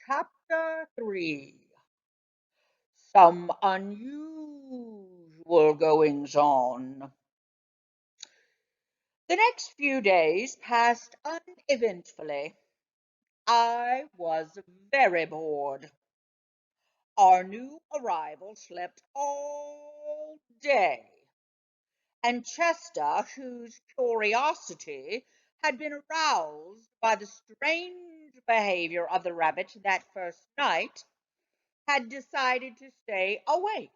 Chapter 3. Some unusual goings on. The next few days passed uneventfully. I was very bored. Our new arrival slept all day, and Chester, whose curiosity had been aroused by the strange behavior of the rabbit that first night, had decided to stay awake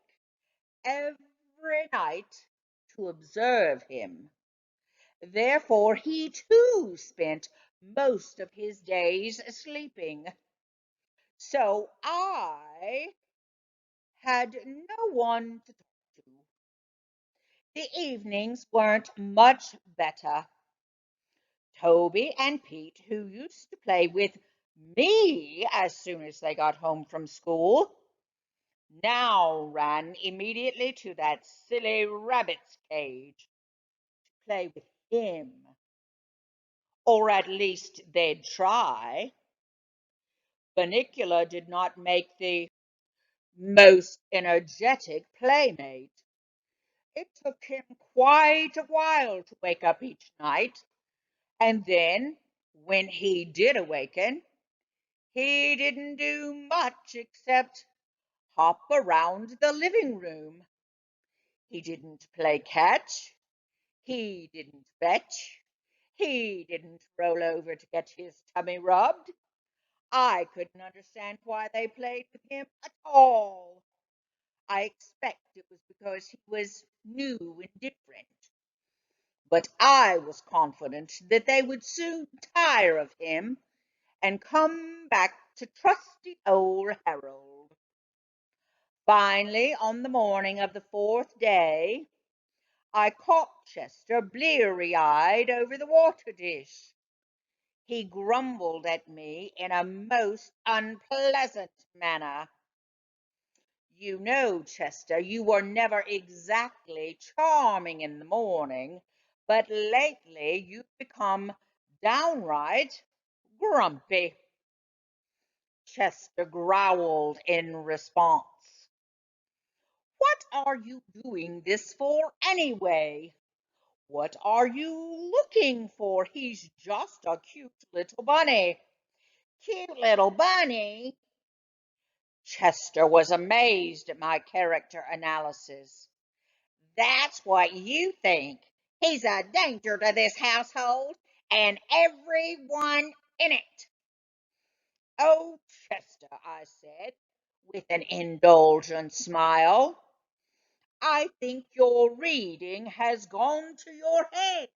every night to observe him. Therefore, he too spent most of his days sleeping. So I had no one to talk to. The evenings weren't much better. Toby and Pete, who used to play with me as soon as they got home from school, now ran immediately to that silly rabbit's cage to play with him. Or at least they'd try. Bunnicula did not make the most energetic playmate. It took him quite a while to wake up each night, and then, when he did awaken, he didn't do much except hop around the living room. He didn't play catch. He didn't fetch. He didn't roll over to get his tummy rubbed. I couldn't understand why they played with him at all. I expect it was because he was new and different. But I was confident that they would soon tire of him and come back to trusty old Harold. Finally, on the morning of the fourth day, I caught Chester bleary-eyed over the water dish. He grumbled at me in a most unpleasant manner. You know, Chester, you were never exactly charming in the morning, but lately you've become downright grumpy. Chester growled in response. What are you doing this for anyway? What are you looking for? He's just a cute little bunny. Cute little bunny? Chester was amazed at my character analysis. That's what you think. He's a danger to this household and everyone in it. Oh, Chester, I said, with an indulgent smile, I think your reading has gone to your head.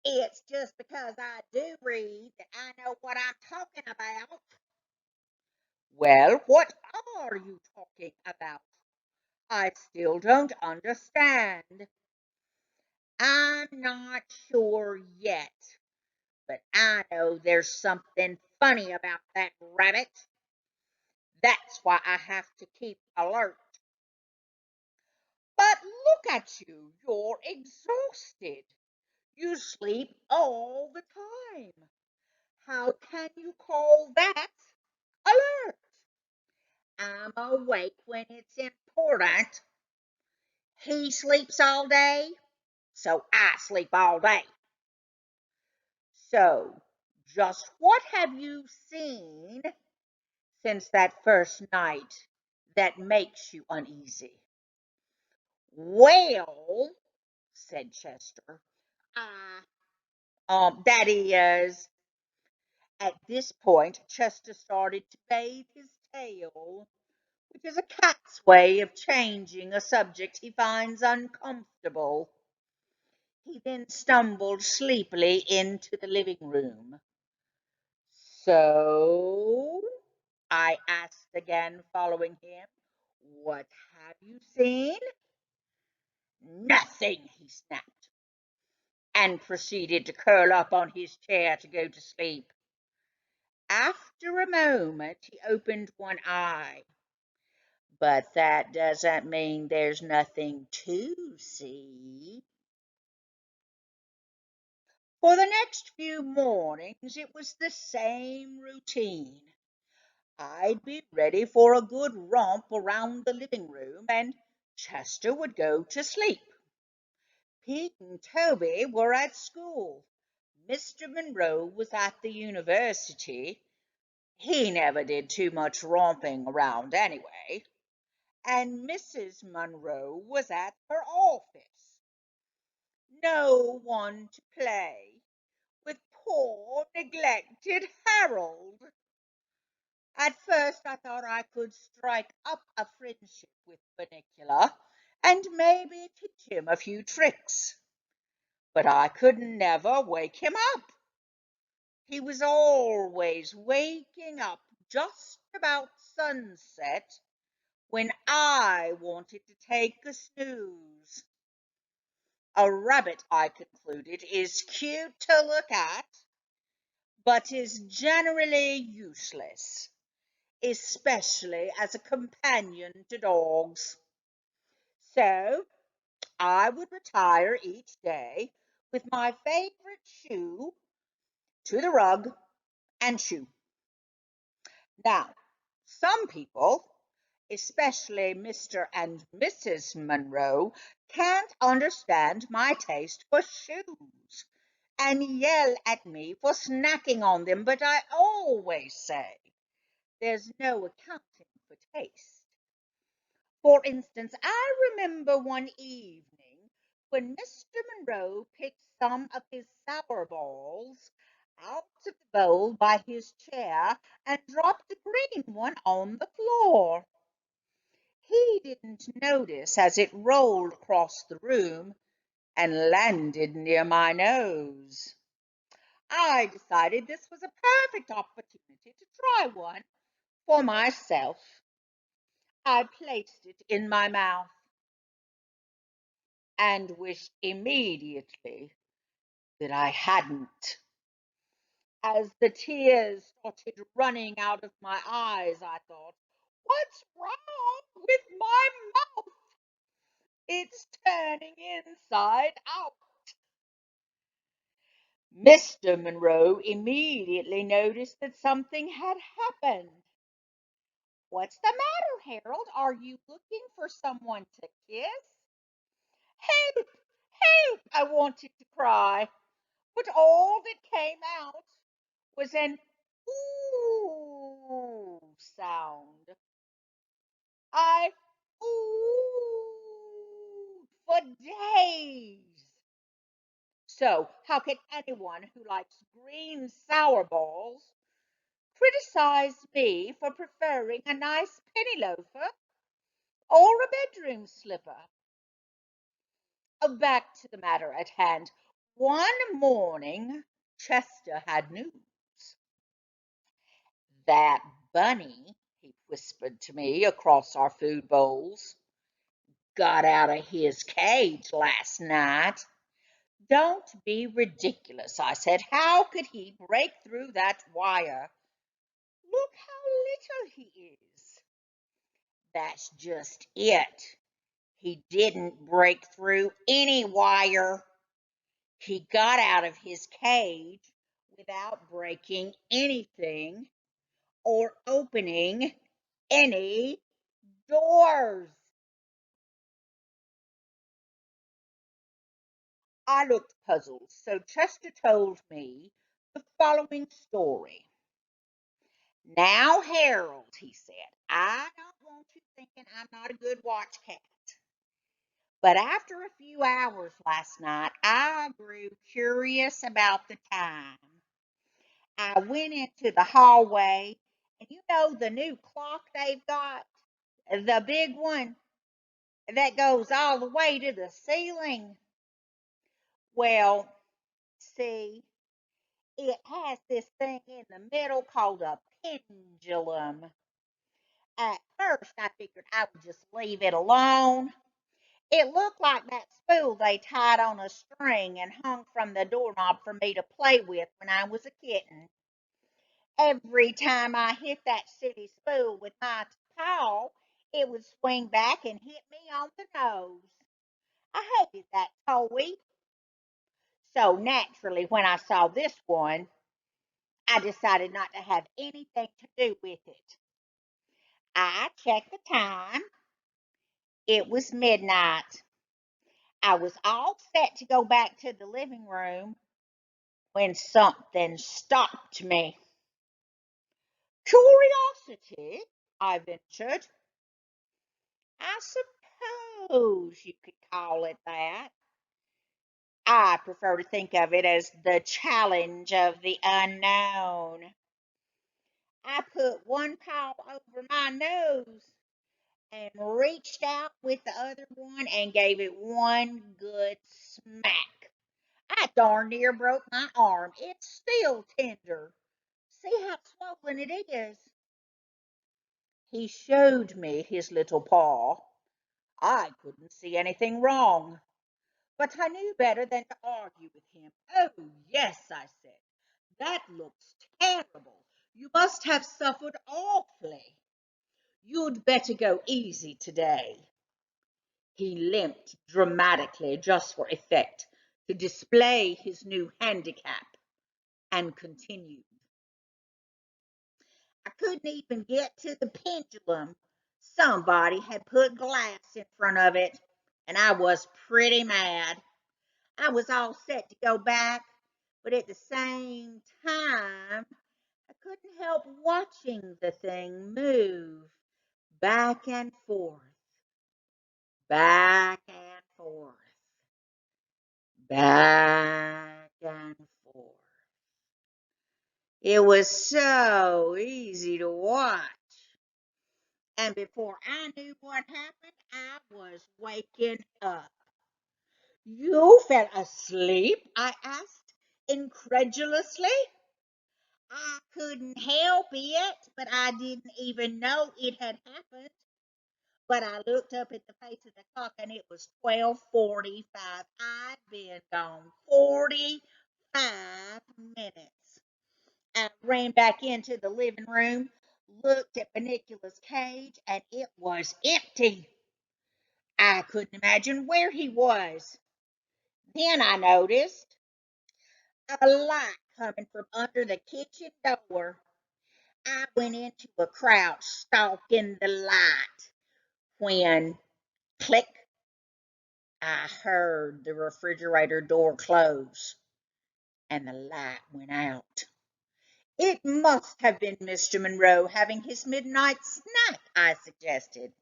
It's just because I do read that I know what I'm talking about. Well, what are you talking about? I still don't understand. I'm not sure yet, but I know there's something funny about that rabbit. That's why I have to keep alert. But look at you, you're exhausted. You sleep all the time. How can you call that alert? I'm awake when it's important. He sleeps all day, so I sleep all day. So, just what have you seen since that first night that makes you uneasy? Well, said Chester, that is. At this point, Chester started to bathe his tail, which is a cat's way of changing a subject he finds uncomfortable. He then stumbled sleepily into the living room. So, I asked again, following him, what have you seen? Nothing, he snapped, and proceeded to curl up on his chair to go to sleep. After a moment, he opened one eye. But that doesn't mean there's nothing to see. For the next few mornings it was the same routine. I'd be ready for a good romp around the living room, and Chester would go to sleep. Pete and Toby were at school. Mr. Monroe was at the university. He never did too much romping around anyway. And Mrs. Monroe was at her office. No one to play with poor, neglected Harold. At first I thought I could strike up a friendship with Bunnicula and maybe teach him a few tricks, but I could never wake him up. He was always waking up just about sunset when I wanted to take a snooze. A rabbit, I concluded, is cute to look at, but is generally useless, especially as a companion to dogs. So I would retire each day with my favorite shoe to the rug and chew. Now, some people, especially Mr. and Mrs. Monroe, can't understand my taste for shoes and yell at me for snacking on them, but I always say there's no accounting for taste. For instance, I remember one evening when Mr. Monroe picked some of his sour balls out of the bowl by his chair and dropped the green one on the floor. He didn't notice as it rolled across the room and landed near my nose. I decided this was a perfect opportunity to try one for myself. I placed it in my mouth and wished immediately that I hadn't. As the tears started running out of my eyes, I thought, what's wrong with my mouth? It's turning inside out. Mr. Monroe immediately noticed that something had happened. What's the matter, Harold? Are you looking for someone to kiss? Help! Help! I wanted to cry, but all that came out was an ooh sound. I oohed for days. So, how can anyone who likes green sour balls criticize me for preferring a nice penny loafer or a bedroom slipper? Back to the matter at hand. One morning, Chester had news. That bunny, he whispered to me across our food bowls, got out of his cage last night. Don't be ridiculous, I said. How could he break through that wire? Look how little he is. That's just it. He didn't break through any wire. He got out of his cage without breaking anything or opening any doors. I looked puzzled, so Chester told me the following story. Now, Harold, he said, I don't want you thinking I'm not a good watch cat. But after a few hours last night, I grew curious about the time. I went into the hallway, and you know the new clock they've got? The big one that goes all the way to the ceiling. Well, see, it has this thing in the middle called a pendulum. At first, I figured I would just leave it alone. It looked like that spool they tied on a string and hung from the doorknob for me to play with when I was a kitten. Every time I hit that silly spool with my paw, it would swing back and hit me on the nose. I hated that toy. So naturally, when I saw this one, I decided not to have anything to do with it. I checked the time. It was midnight. I was all set to go back to the living room when something stopped me. Curiosity, I ventured. I suppose you could call it that. I prefer to think of it as the challenge of the unknown. I put one paw over my nose and reached out with the other one and gave it one good smack. I darn near broke my arm. It's still tender. See how swollen it is. He showed me his little paw. I couldn't see anything wrong, but I knew better than to argue with him. Oh, yes, I said. That looks terrible. You must have suffered awfully. You'd better go easy today. He limped dramatically just for effect to display his new handicap and continued. I couldn't even get to the pendulum. Somebody had put glass in front of it, and I was pretty mad. I was all set to go back, but at the same time, I couldn't help watching the thing move back and forth, back and forth, back and forth. It was so easy to watch. And before I knew what happened, I was waking up. You fell asleep? I asked incredulously. I couldn't help it, but I didn't even know it had happened. But I looked up at the face of the clock and it was 12:45. I'd been gone 45 minutes. I ran back into the living room, looked at Bunnicula's cage, and it was empty. I couldn't imagine where he was. Then I noticed a light coming from under the kitchen door. I went into a crouch, stalking the light, when click, I heard the refrigerator door close and the light went out. It must have been Mr. Monroe having his midnight snack, I suggested.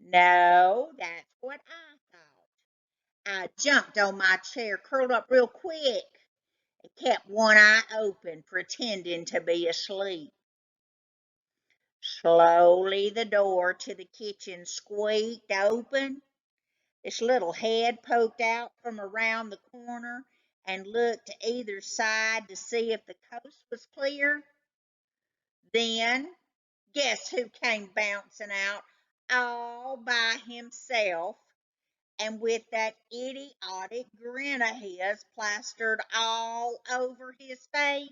No, that's what I thought. I jumped on my chair, curled up real quick, and kept one eye open, pretending to be asleep. Slowly the door to the kitchen squeaked open. This little head poked out from around the corner and looked to either side to see if the coast was clear. Then, guess who came bouncing out all by himself and with that idiotic grin of his plastered all over his face?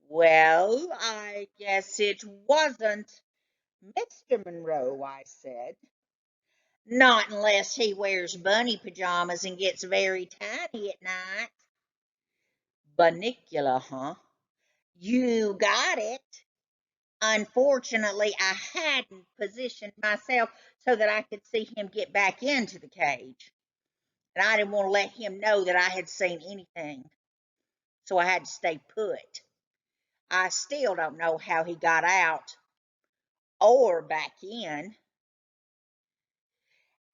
Well, I guess it wasn't Mr. Monroe, I said. Not unless he wears bunny pajamas and gets very tiny at night. Bunnicula, huh? You got it. Unfortunately, I hadn't positioned myself so that I could see him get back into the cage. And I didn't want to let him know that I had seen anything. So I had to stay put. I still don't know how he got out or back in.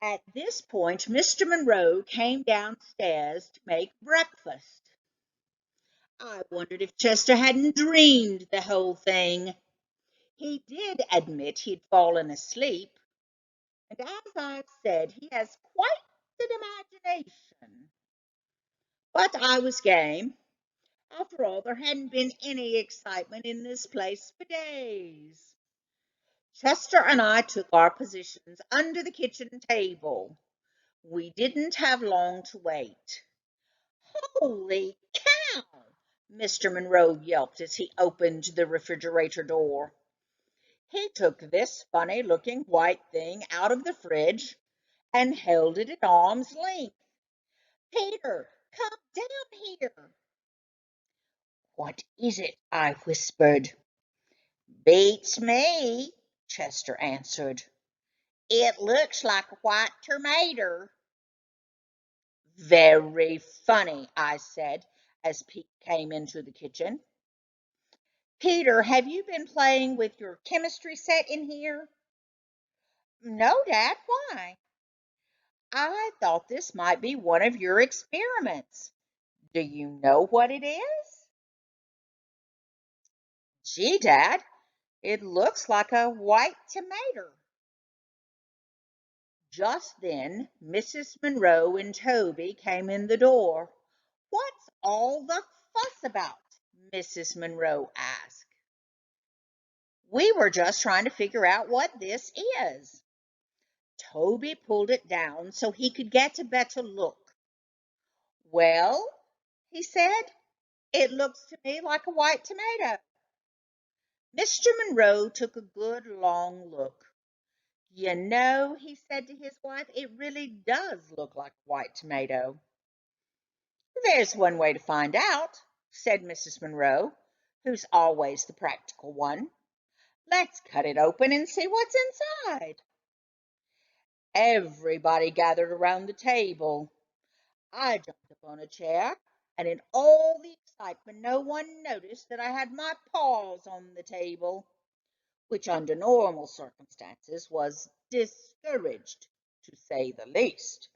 At this point, Mr. Monroe came downstairs to make breakfast. I wondered if Chester hadn't dreamed the whole thing. He did admit he'd fallen asleep, and as I've said, he has quite an imagination. But I was game. After all, there hadn't been any excitement in this place for days. Chester and I took our positions under the kitchen table. We didn't have long to wait. Holy cow! Mr. Monroe yelped as he opened the refrigerator door. He took this funny-looking white thing out of the fridge and held it at arm's length. Peter, come down here. What is it? I whispered. Beats me, Chester answered. It looks like a white tomato. Very funny, I said, as Pete came into the kitchen. Peter, have you been playing with your chemistry set in here? No, Dad, why? I thought this might be one of your experiments. Do you know what it is? Gee, Dad, it looks like a white tomato. Just then, Mrs. Monroe and Toby came in the door. What's all the fuss about? Mrs. Monroe asked. We were just trying to figure out what this is. Toby pulled it down so he could get a better look. Well, he said, it looks to me like a white tomato. Mr. Monroe took a good long look. You know, he said to his wife, it really does look like a white tomato. There's one way to find out, said Mrs. Monroe, who's always the practical one. Let's cut it open and see what's inside. Everybody gathered around the table. I jumped up on a chair, and in all the excitement, no one noticed that I had my paws on the table, which under normal circumstances was discouraged, to say the least.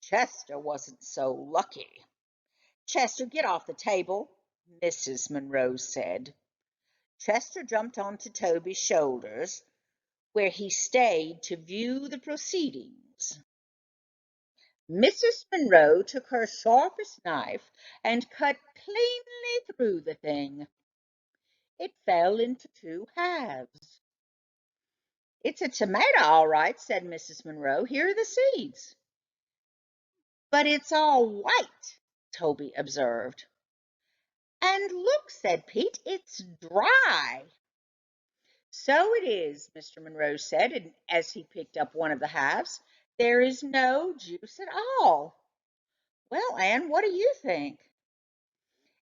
Chester wasn't so lucky. Chester, get off the table, Mrs. Monroe said. Chester jumped onto Toby's shoulders, where he stayed to view the proceedings. Mrs. Monroe took her sharpest knife and cut cleanly through the thing. It fell into two halves. It's a tomato, all right, said Mrs. Monroe. Here are the seeds. But it's all white, Toby observed. And look, said Pete, it's dry. So it is, Mr. Monroe said, as he picked up one of the halves. There is no juice at all. Well, Anne, what do you think?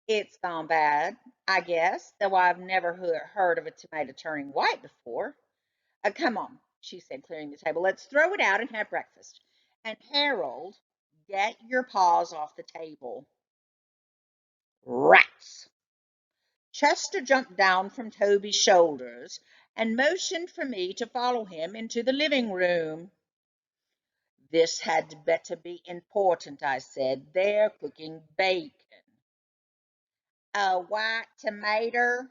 It's gone bad, I guess, though I've never heard of a tomato turning white before. Come on, she said, clearing the table. Let's throw it out and have breakfast. And Harold, get your paws off the table. Rats! Chester jumped down from Toby's shoulders and motioned for me to follow him into the living room. This had better be important, I said. They're cooking bacon. A white tomato?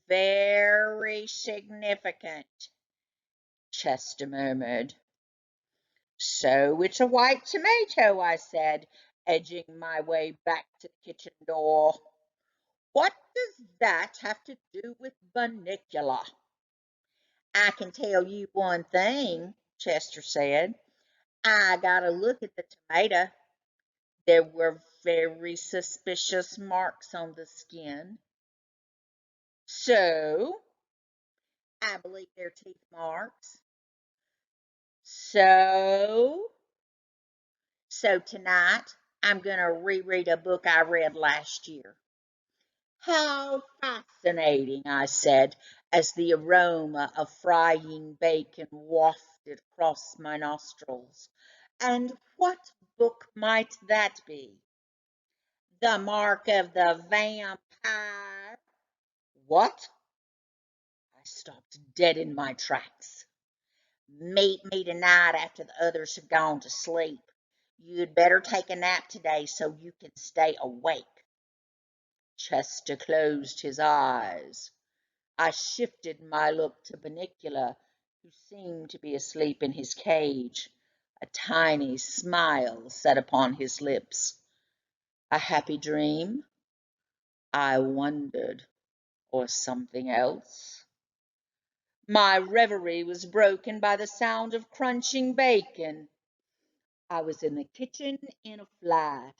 Very significant, Chester murmured. So it's a white tomato, I said, edging my way back to the kitchen door. What does that have to do with Bunnicula? I can tell you one thing, Chester said. I got a look at the tomato. There were very suspicious marks on the skin. So, I believe they're teeth marks. So tonight I'm going to reread a book I read last year. How fascinating, I said, as the aroma of frying bacon wafted across my nostrils. And what book might that be? The Mark of the Vampire. What? I stopped dead in my tracks. Meet me tonight after the others have gone to sleep. You'd better take a nap today so you can stay awake. Chester closed his eyes. I shifted my look to Bunnicula, who seemed to be asleep in his cage. A tiny smile sat upon his lips. A happy dream? I wondered, or something else? My reverie was broken by the sound of crunching bacon. I was in the kitchen in a flash.